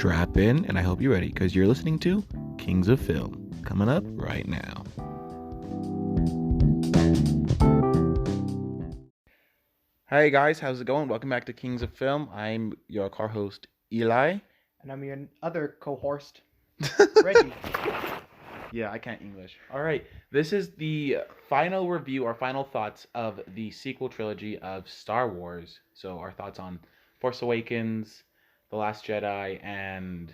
strap in, and I hope you're ready because you're listening to Kings of Film, coming up right now. Hi guys, how's it going? Welcome back to Kings of Film. I'm your co-host Eli. And I'm your other co-host, Reggie. Yeah, I can't English. All right, this is the final review, our final thoughts of the sequel trilogy of Star Wars. So our thoughts on Force Awakens, The Last Jedi, and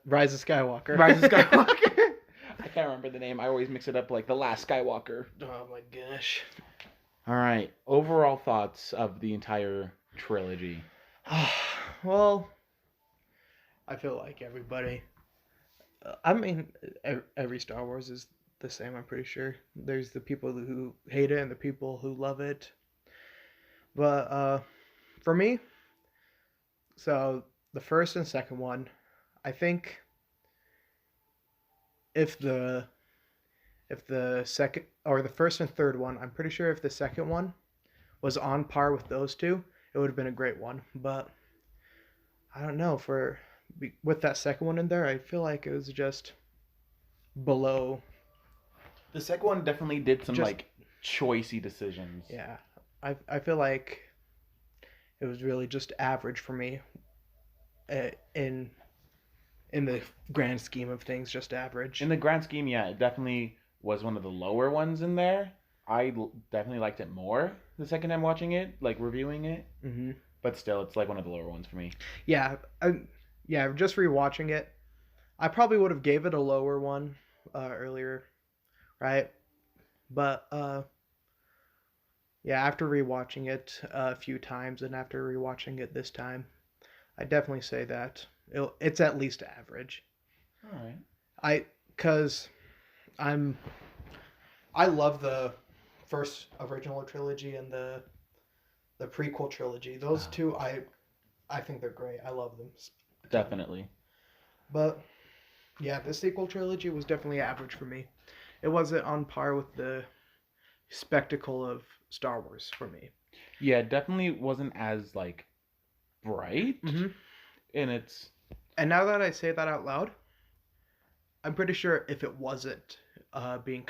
Rise of Skywalker. Rise of Skywalker. I can't remember the name. I always mix it up like The Last Skywalker. Oh my gosh. All right, overall thoughts of the entire trilogy. Well, I feel like everybody. Every Star Wars is the same. I'm pretty sure. There's the people who hate it and the people who love it. But for me, so the first and second one, I think if the second or the first and third one, I'm pretty sure if the second one was on par with those two, it would have been a great one. But I don't know, with that second one in there, I feel like it was just below. The second one definitely did some choicey decisions. Yeah, I feel like it was really just average for me. In the grand scheme of things, just average. In the grand scheme, yeah, it definitely was one of the lower ones in there. I definitely liked it more the second time watching it, like reviewing it. Mm-hmm. But still, it's like one of the lower ones for me. Yeah, just rewatching it, I probably would have gave it a lower one earlier, right? But yeah, after rewatching it a few times and after rewatching it this time, I definitely say that it's at least average. All right. Because I love the first original trilogy and the prequel trilogy. Those two, I think they're great. I love them. Definitely. But yeah, the sequel trilogy was definitely average for me. It wasn't on par with the spectacle of Star Wars for me. Yeah, it definitely wasn't as bright. Mm-hmm. And now that I say that out loud, I'm pretty sure if it wasn't being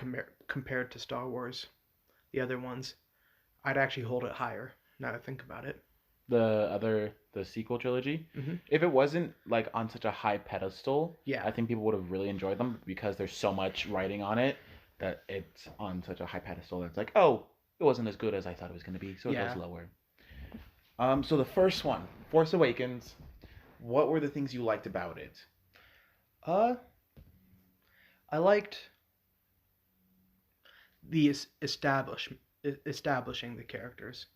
compared to Star Wars, the other ones, I'd actually hold it higher. Now that I think about it. The sequel trilogy, mm-hmm. If it wasn't on such a high pedestal, yeah, I think people would have really enjoyed them because there's so much writing on it that it's on such a high pedestal that's like, oh, it wasn't as good as I thought it was going to be, so it goes lower. So the first one, Force Awakens, what were the things you liked about it? I liked the establishing the characters.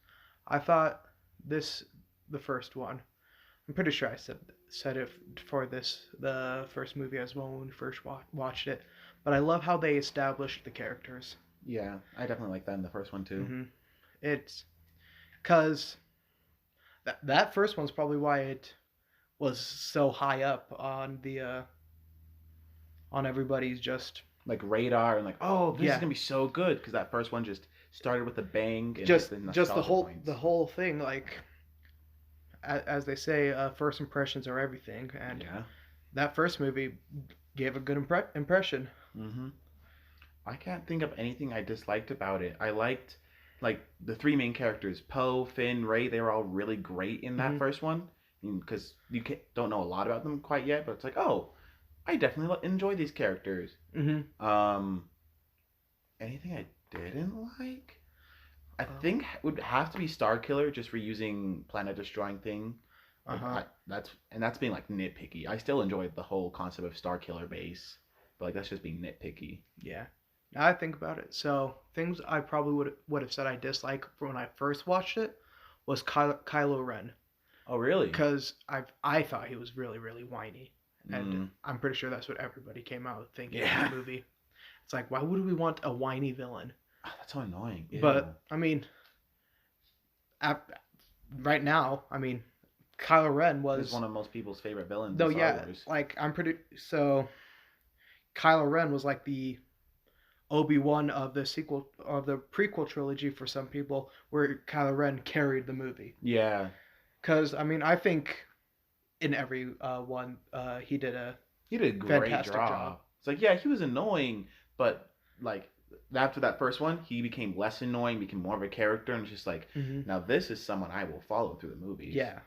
I thought the first one, I'm pretty sure I said it for the first movie as well when we first watched it, but I love how they established the characters. Yeah, I definitely like that in the first one too. Mm-hmm. It's because that first one's probably why it was so high up on the on everybody's just radar and oh, this is gonna be so good because that first one just started with a bang. And just the whole thing, as they say, first impressions are everything, and that first movie gave a good impression. Mm-hmm. I can't think of anything I disliked about it. I liked the three main characters, Poe, Finn, Rey. They were all really great in that first one because you don't know a lot about them quite yet, but it's oh, I definitely enjoy these characters. Mm-hmm. Anything I didn't like? I think it would have to be Starkiller just for using planet destroying thing. That's being nitpicky. I still enjoyed the whole concept of Starkiller base, but that's just being nitpicky. Yeah. Now I think about it. So things I probably would have said I dislike from when I first watched it was Kylo Ren. Oh really? Because I thought he was really, really whiny. And I'm pretty sure that's what everybody came out thinking in the movie. It's why would we want a whiny villain? Oh, that's so annoying. Ew. But, right now, Kylo Ren was one of most people's favorite villains in Star Wars. Kylo Ren was the Obi-Wan of the prequel trilogy for some people, where Kylo Ren carried the movie. Yeah. Because, I think in every one, he did a He did a great fantastic job. job. It's like, yeah, he was annoying, but like after that first one, he became less annoying, became more of a character, and it's just like, Hmm. now this is someone I will follow through the movies. Yeah.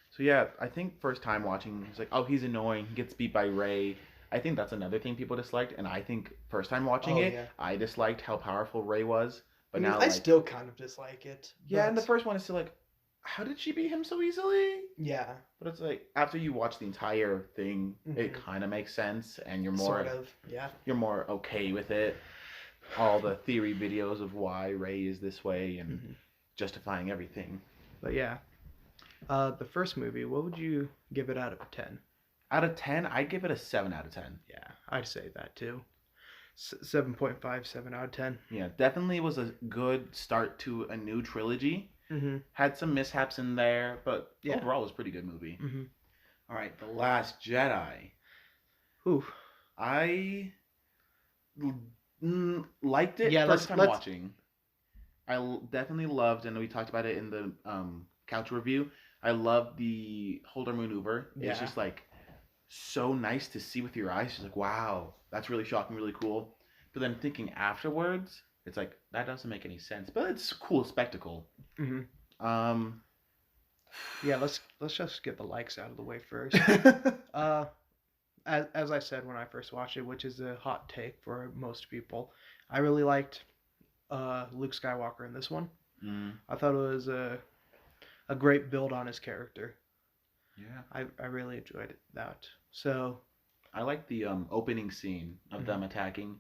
So yeah, I think first time watching, it's like, oh, he's annoying. He gets beat by Ray. I think that's another thing people disliked, and I think first time watching Oh it, yeah. I disliked how powerful Ray was. I But mean, now, I like, still kind of dislike it. yeah, in the But first one, it's still like, how did she beat him so easily? yeah. But it's like after you watch the entire thing, it Mhm. kind of makes sense, and you're more Sort of. Yeah. you're more okay with it. All the theory videos of why Ray is this way and Hmm. justifying everything. But yeah. The first movie, what would you give it out of 10? Out of 10, I'd give it a 7 out of 10. Yeah, I'd say that too. 7.5, 7 out of 10. Yeah, definitely was a good start to a new trilogy. Mm-hmm. Had some mishaps in there, but Yeah. overall it was a pretty good movie. Mm-hmm. All right, The Last Jedi. Ooh. I liked it Yeah, first time let's watching. Definitely loved, and we talked about it in the couch review. I love the holder maneuver. It's Yeah. just like so nice to see with your eyes. Just like, wow, that's really shocking, really cool. But then thinking afterwards, it's like that doesn't make any sense. But it's a cool spectacle. Mm-hmm. Um, Yeah, let's just get the likes out of the way first. As I said when I first watched it, which is a hot take for most people, I really liked Luke Skywalker in this one. mm, I thought it was a great build on his character. yeah, I really enjoyed that. So I like the opening scene of Mhm. them attacking.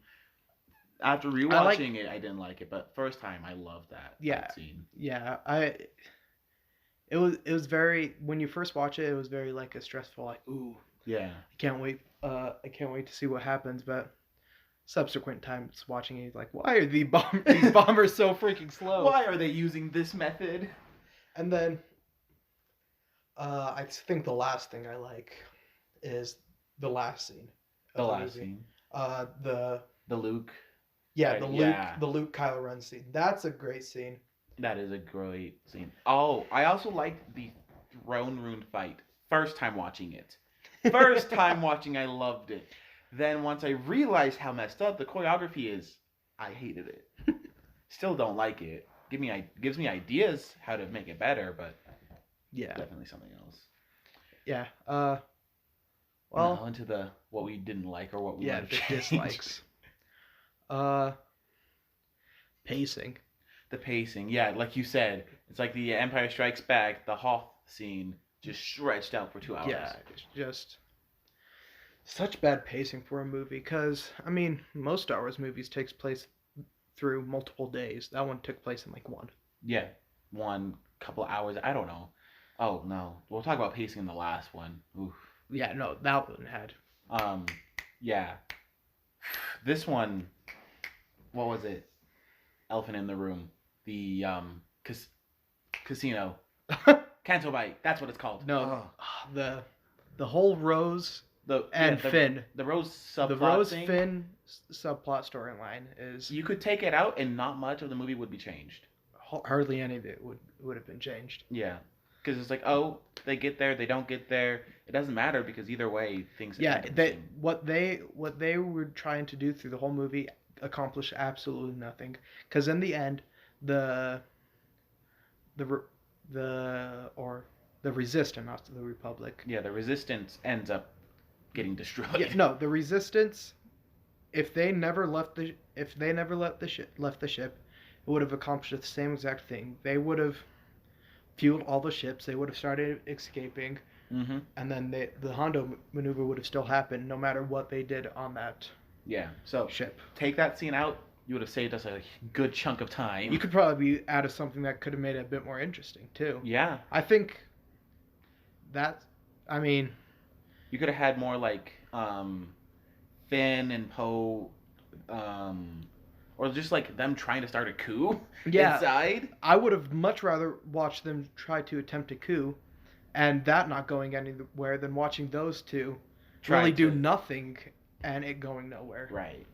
After rewatching it, I didn't like it, but first time I loved that Yeah. scene. yeah, it was very, when you first watch it, it was very like a stressful, like, ooh, Yeah, I can't wait to see what happens. But subsequent times watching it, like, why are these bombers so freaking slow? why are they using this method? And then I think the last thing I like is the last scene The of last movie. scene, The the Luke. yeah, the Yeah. Luke Kylo Ren scene. That's a great scene. That is a great scene. Oh, I also liked the throne room fight. First time watching it. First time watching, I loved it. Then once I realized how messed up the choreography is, I hated it. Still don't like it. Gives me ideas how to make it better, but Yeah. definitely something else. Yeah. Well, Well, now into the what we didn't like or what we yeah, might the have changed. dislikes. Pacing. The pacing, yeah, like you said, it's like the Empire Strikes Back, the Hoth scene just stretched out for 2 hours. Yeah, it's just such bad pacing for a movie. Because I mean, most Star Wars movies takes place through multiple days. That one took place in like one. Yeah, one couple hours. I don't know. Oh no, we'll talk about pacing in the last one. Oof. Yeah, no, that one had. Yeah. This one, what was it? Elephant in the Room. The casino. Canto Bite. That's what it's called. No, Oh. the whole Rose and Finn. The Rose subplot The Rose thing, Finn subplot storyline is you could take it out and not much of the movie would be changed. hardly any of it would have been changed. Yeah. Because it's like, oh, they get there, they don't get there. It doesn't matter because either way, things. Yeah, end up the they same. what they were trying to do through the whole movie accomplished absolutely nothing. Because in the end, the Resistance, not the Republic. Yeah, the Resistance ends up getting destroyed. Yeah, no, the Resistance. If they never left the ship, it would have accomplished the same exact thing. They would have fueled all the ships. They would have started escaping, Mm-hmm. and then the Hondo maneuver would have still happened, no matter what they did on that Yeah. So ship. take that scene out, you would have saved us a good chunk of time. You could probably add something that could have made it a bit more interesting too. Yeah. I think that. I mean, You could have had more like Finn and Poe, or just like them trying to start a coup inside. I would have much rather watched them try to attempt a coup, and that not going anywhere than watching those two really do nothing and it going nowhere. Right.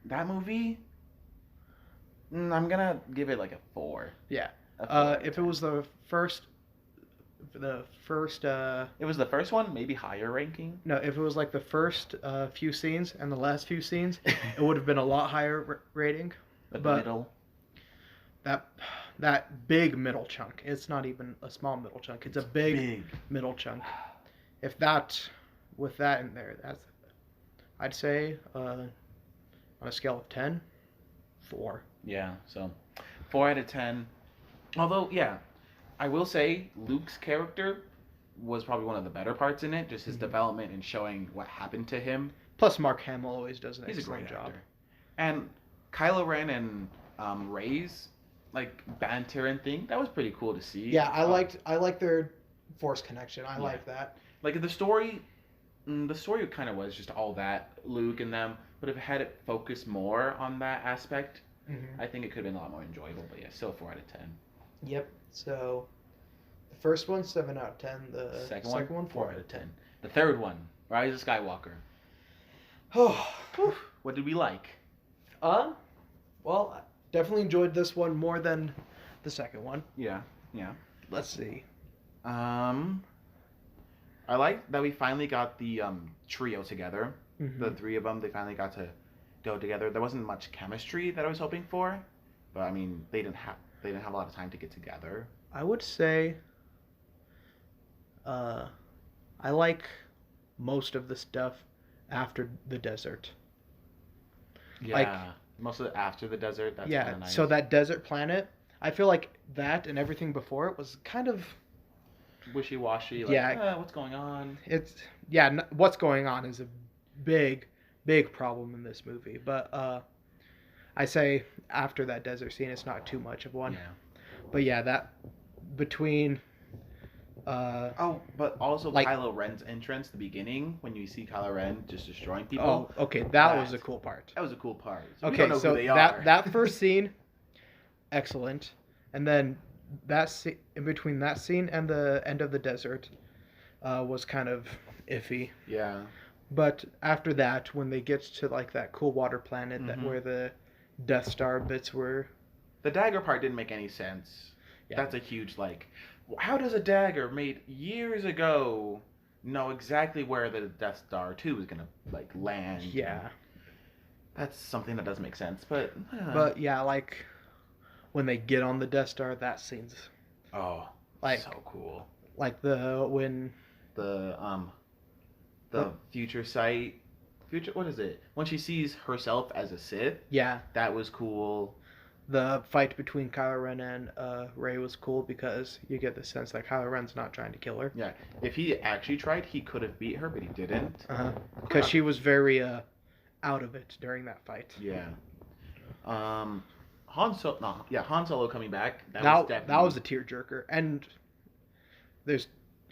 That movie, I'm gonna give it like a 4. Yeah. A 4 If it was the first the first It was the first one, maybe higher ranking. no, if it was like the first few scenes and the last few scenes, it would have been a lot higher rating. But the But middle. that that big middle chunk, it's not even a small middle chunk. It's a big middle chunk. If that with that in there, that's I'd say on a scale of 10, 4. Yeah, so 4 out of 10. Although, yeah, I will say Luke's character was probably one of the better parts in it, just his development and showing what happened to him. Plus, Mark Hamill always does an He's a excellent great job. actor. And Kylo Ren and Rey's like banter and thing, that was pretty cool to see. Yeah, I liked their Force connection. I like that. Like the story kind of was just all that Luke and them, but if it had it focused more on that aspect, I think it could have been a lot more enjoyable. But yeah, still 4 out of 10. Yep. So the first one 7 out of 10. The Second one 4 out of 10. The third one, Rise of Skywalker. Oh, What did we like? well, I definitely enjoyed this one more than the second one. Yeah. Let's see. I like that we finally got the trio together. The three of them, they finally got to go together. There wasn't much chemistry that I was hoping for, but I mean, they didn't have a lot of time to get together. I would say I like most of the stuff after the desert. Yeah, Like, most of it after the desert. That's yeah, kind of nice. so that desert planet, I feel like that and everything before it was kind of wishy-washy. Like, Yeah. what's going on? what's going on is a big problem in this movie. But I say after that desert scene, it's not too much of one. Yeah. But yeah, that between but also like- Kylo Ren's entrance, the beginning, when you see Kylo Ren just destroying people. okay, that was a cool part. That was a cool part. So we Okay, don't know so who they are. that first scene, excellent, and then in between that scene and the end of the desert, was kind of iffy. Yeah. But after that, when they get to like that cool water planet that where the Death Star bits were, The dagger part didn't make any sense. Yeah. That's a huge how does a dagger made years ago know exactly where the Death Star 2 is gonna land? yeah. That's something that doesn't make sense, but But yeah, like when they get on the Death Star, that scene's like so cool. like when The future sight. What is it? When she sees herself as a Sith, yeah, that was cool. the fight between Kylo Ren and Rey was cool because you get the sense that Kylo Ren's not trying to kill her. Yeah, if he actually tried, he could have beat her, but he didn't. Because she was very out of it during that fight. Yeah. Han Solo coming back. That was a tearjerker, and there's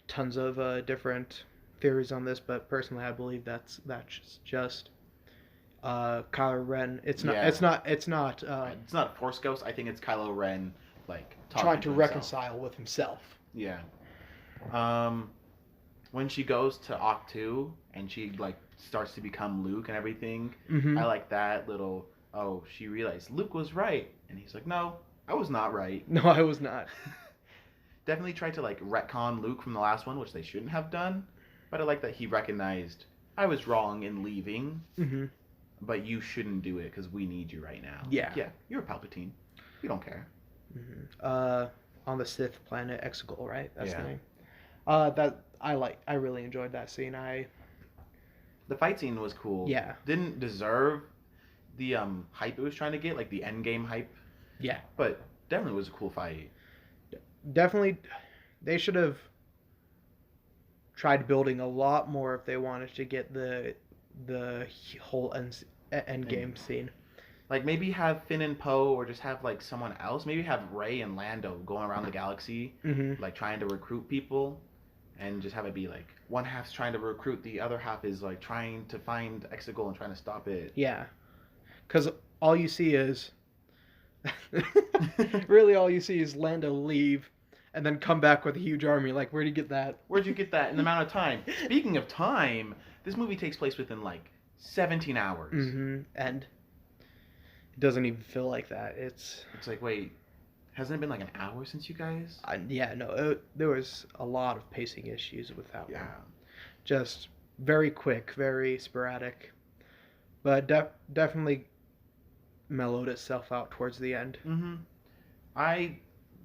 tons of different theories on this, but personally, I believe that's just Kylo Ren. It's not. Yeah. It's not. It's not a Force Ghost. I think it's Kylo Ren, trying to himself. reconcile with himself. Yeah. When she goes to Octu and she starts to become Luke and everything, I like that little. Oh, she realized Luke was right, and he's like, "No, I was not right." No, I was not. Definitely tried to retcon Luke from the last one, which they shouldn't have done. But I like that he recognized I was wrong in leaving, but you shouldn't do it because we need you right now. Yeah. Yeah, you're a Palpatine. We don't care. On the Sith planet Exegol, right? That's Yeah. the name. That I really enjoyed that scene. The fight scene was cool. Yeah. Didn't deserve the hype it was trying to get, like the endgame hype. Yeah. But definitely was a cool fight. Definitely, they should have tried building a lot more if they wanted to get the whole end game scene. Maybe have Finn and Poe, or just have someone else. Maybe have Rey and Lando going around the galaxy, trying to recruit people, and just have it be one half's trying to recruit, the other half is trying to find Exegol and trying to stop it. Yeah, because all you see is really all you see is Lando leave and then come back with a huge army. Where'd you get that? Where'd you get that in the amount of time? Speaking of time, this movie takes place within 17 hours. And it doesn't even feel like that. It's wait, Hasn't it been like an hour since you guys? Yeah, no, there was a lot of pacing issues with that one. Yeah. Just very quick, very sporadic, but definitely mellowed itself out towards the end. Mm-hmm. I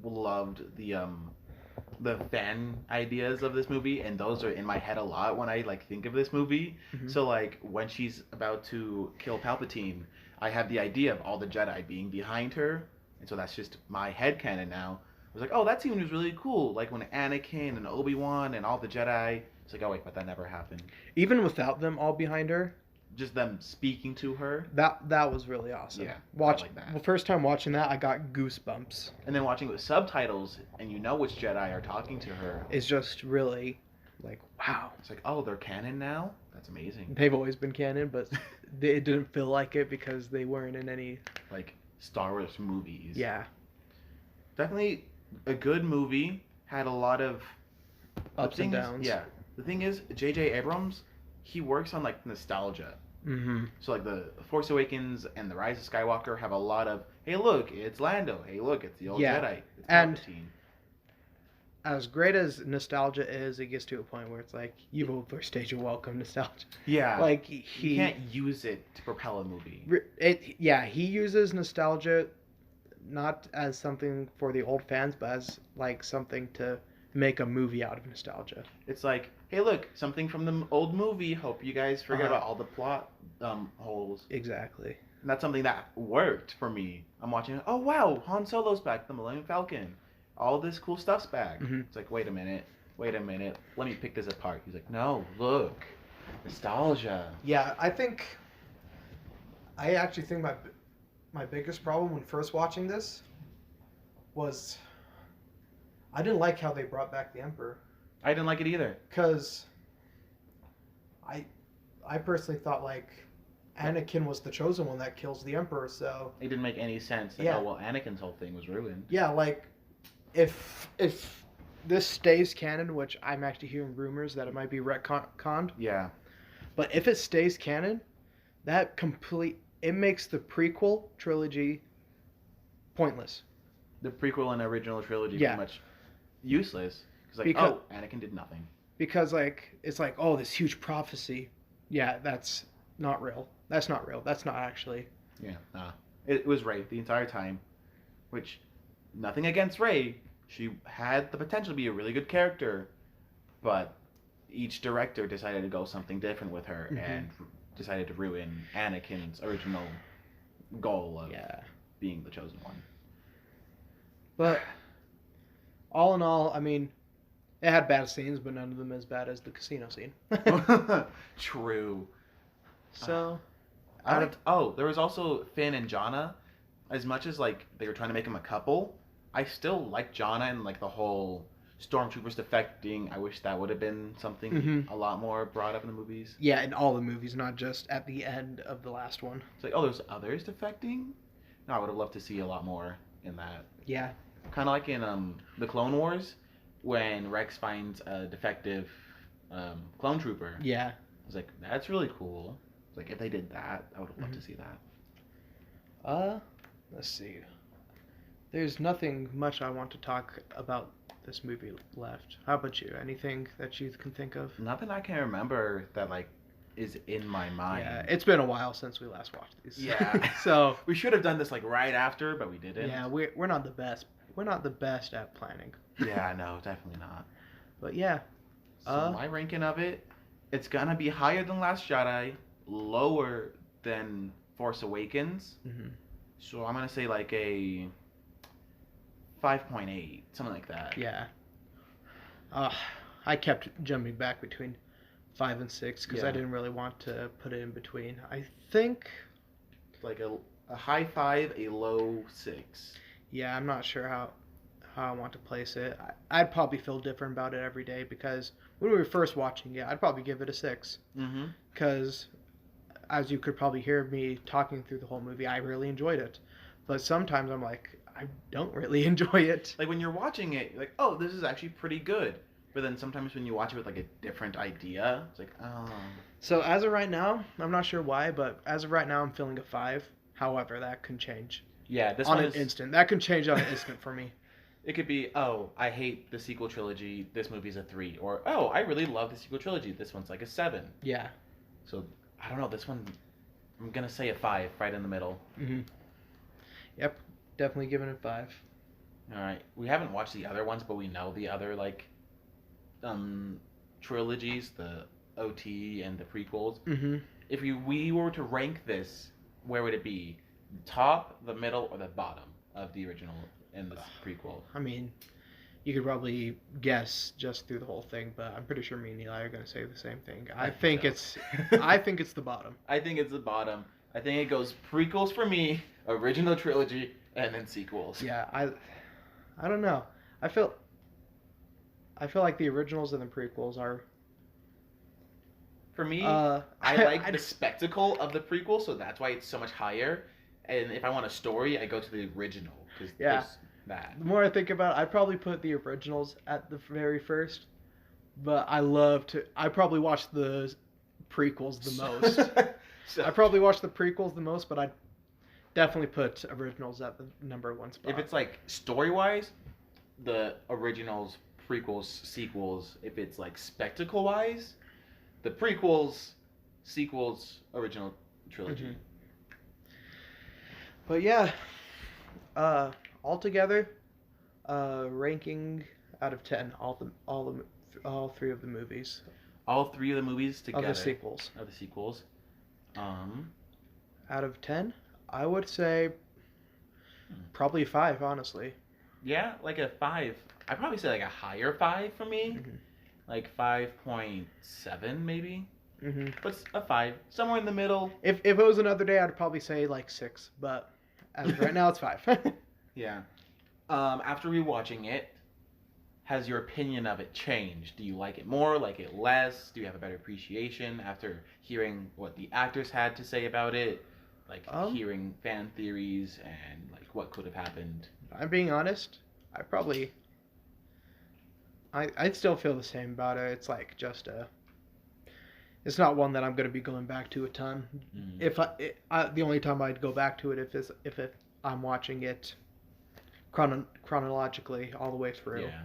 loved the fan ideas of this movie, and those are in my head a lot when I like think of this movie. Mm-hmm. So like when she's about to kill Palpatine, I have the idea of all the Jedi being behind her, and so that's just my headcanon now. I was like, oh, that scene was really cool. Like when Anakin and Obi-Wan and all the Jedi. It's like, oh wait, but that never happened. Even without them all behind her, Just them speaking to her. that was really awesome. Yeah, Watch I like that. the first time watching that, I got goosebumps. And then watching it with subtitles, and you know which Jedi are talking to her. It's just really like, wow. It's like, oh, they're canon now? That's amazing. They've always been canon, but it didn't feel like it because they weren't in any Like Star Wars movies. Yeah. Definitely a good movie. Had a lot of Ups and downs. Yeah. The thing is, J.J. Abrams, he works on like nostalgia. Mm-hmm. So like the Force Awakens and the Rise of Skywalker have a lot of, hey look, it's Lando. Hey look, it's the old Jedi. It's and Palpatine. As great as nostalgia is, it gets to a point where it's like you've overstayed your welcome, nostalgia. Yeah. Like you he can't use it to propel a movie. he uses nostalgia not as something for the old fans, but as like something to make a movie out of nostalgia. It's like, hey, look, something from the old movie. Hope you guys forget Uh-huh. about all the plot holes. Exactly. And that's something that worked for me. I'm watching, oh wow, Han Solo's back, the Millennium Falcon. All this cool stuff's back. Mm-hmm. It's like, wait a minute, let me pick this apart. He's like, no, look, nostalgia. Yeah, I actually think my biggest problem when first watching this was I didn't like how they brought back the Emperor. I didn't like it either. Because I personally thought like Anakin was the chosen one that kills the Emperor, so It didn't make any sense. Like, Yeah. oh well, Anakin's whole thing was ruined. yeah, like if this stays canon, which I'm actually hearing rumors that it might be retconned, Yeah. but if it stays canon, it makes the prequel trilogy pointless. The prequel and original trilogy Yeah. pretty much useless. Because Because- Anakin did nothing. Because like it's like, oh, this huge prophecy. Yeah, that's not real. That's not real. That's not actually. Yeah, nah. It was Rey the entire time, which, nothing against Rey. She had the potential to be a really good character, but each director decided to go something different with her Mhm. and decided to ruin Anakin's original goal of Yeah. being the chosen one. But all in all, I mean, it had bad scenes, but none of them as bad as the casino scene. True. So, There was also Finn and Jonna. As much as like they were trying to make them a couple, I still like Jonna and like the whole stormtroopers defecting. I wish that would have been something Mhm. a lot more brought up in the movies. yeah, in all the movies, not just at the end of the last one. It's like, oh, there's others defecting. No, I would have loved to see a lot more in that. Yeah. Kind of like in the Clone Wars, when Rex finds a defective clone trooper. Yeah. I was like, that's really cool. It's like if they did that, I would have loved to see that. Let's see. There's nothing much I want to talk about this movie left. How about you? Anything that you can think of? Nothing I can remember that like is in my mind. Yeah, it's been a while since we last watched these. Yeah. So We should have done this like right after, but we didn't. yeah, we're not the best. We're not the best at planning. Yeah, no, definitely not. But yeah. So my ranking of it, it's gonna be higher than Last Jedi, lower than Force Awakens. Mm-hmm. So I'm gonna say like a 5.8, something like that. Yeah. I kept jumping back between 5 and 6 because I Yeah. didn't really want to put it in between. I think. Like a high 5, a low 6. Yeah, I'm not sure how I want to place it. I'd probably feel different about it every day because when we were first watching it, I'd probably give it a 6 Mm-hmm. because, as you could probably hear me talking through the whole movie, I really enjoyed it. But sometimes I'm like, I don't really enjoy it. Like when you're watching it, you're like, oh, this is actually pretty good. But then sometimes when you watch it with like a different idea, it's like, oh. So as of right now, I'm not sure why, but as of right now, I'm feeling a 5. However, that can change. Yeah, this on one an is. instant. That can change on an instant for me. It could be, oh, I hate the sequel trilogy. This movie's a 3, or oh, I really love the sequel trilogy. This one's like a 7. Yeah. So I don't know. This one, I'm gonna say a 5, right in the middle. Mm-hmm. Yep, definitely giving it 5. All right. We haven't watched the other ones, but we know the other trilogies, the OT and the prequels. Mm-hmm. If we were to rank this, where would it be? Top, the middle, or the bottom of the original and the prequel? I mean, you could probably guess just through the whole thing, but I'm pretty sure me and Eli are going to say the same thing. I think it's the bottom. I think it's the bottom. I think it goes prequels for me, original trilogy, and then sequels. Yeah, I don't know. I feel like the originals and the prequels are. For me, I like the spectacle of the prequel, so that's why it's so much higher. And if I want a story, I go to the original because there's that. The more I think about it, I'd probably put the originals at the very first. But I probably watch the prequels the most. I probably watch the prequels the most, but I'd definitely put originals at the number 1 spot. If it's like story-wise, the originals, prequels, sequels. If it's like spectacle-wise, the prequels, sequels, original trilogy. Mm-hmm. But yeah, altogether, ranking out of 10, all 3 of the movies. All 3 of the movies together. Of the sequels. Out of 10, I would say probably 5, honestly. Yeah, like a 5. I'd probably say like a higher 5 for me. Mm-hmm. Like 5.7 maybe. Mm-hmm. But a 5, somewhere in the middle. If it was another day, I'd probably say like 6, but as of right now, it's 5. Yeah. After rewatching it, has your opinion of it changed? Do you like it more, like it less? Do you have a better appreciation after hearing what the actors had to say about it? Like hearing fan theories and like what could have happened? I'm being honest. I'd still feel the same about it. It's like just it's not one that I'm going to be going back to a ton. Mm. If the only time I'd go back to it if I'm watching it chronologically all the way through. Yeah.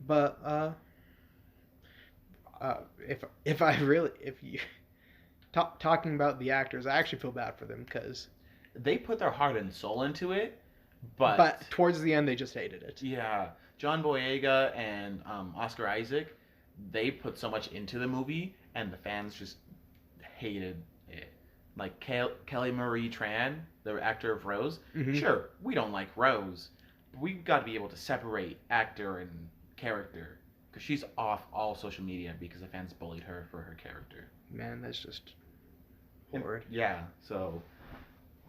But if you talking about the actors, I actually feel bad for them because they put their heart and soul into it, but towards the end they just hated it. Yeah. John Boyega and Oscar Isaac, they put so much into the movie, and the fans just hated it. Like Kelly Marie Tran, the actor of Rose. Mm-hmm. Sure, we don't like Rose, but we've got to be able to separate actor and character, because she's off all social media because the fans bullied her for her character. Man, that's just horrid. Yeah, so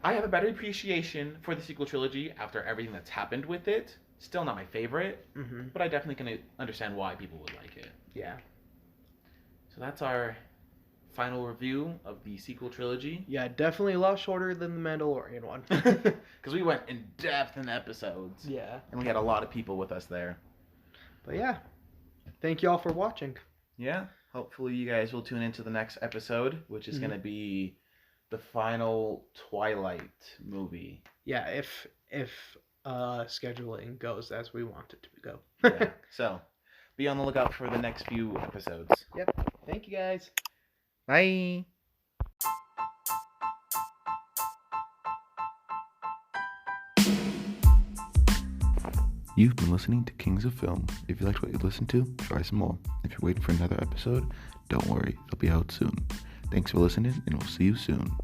I have a better appreciation for the sequel trilogy after everything that's happened with it. Still not my favorite, but I definitely can understand why people would like it. Yeah. So that's our final review of the sequel trilogy. Yeah, definitely a lot shorter than the Mandalorian one. Because we went in depth in episodes. Yeah. And we had a lot of people with us there. But yeah, thank you all for watching. Yeah. Hopefully you guys will tune into the next episode, which is going to be the final Twilight movie. Yeah, if scheduling goes as we want it to go. Yeah. So be on the lookout for the next few episodes. Yep. Thank you guys. Bye. You've been listening to Kings of Film. If you liked what you listened to, try some more. If you're waiting for another episode, don't worry, it'll be out soon. Thanks for listening, and we'll see you soon.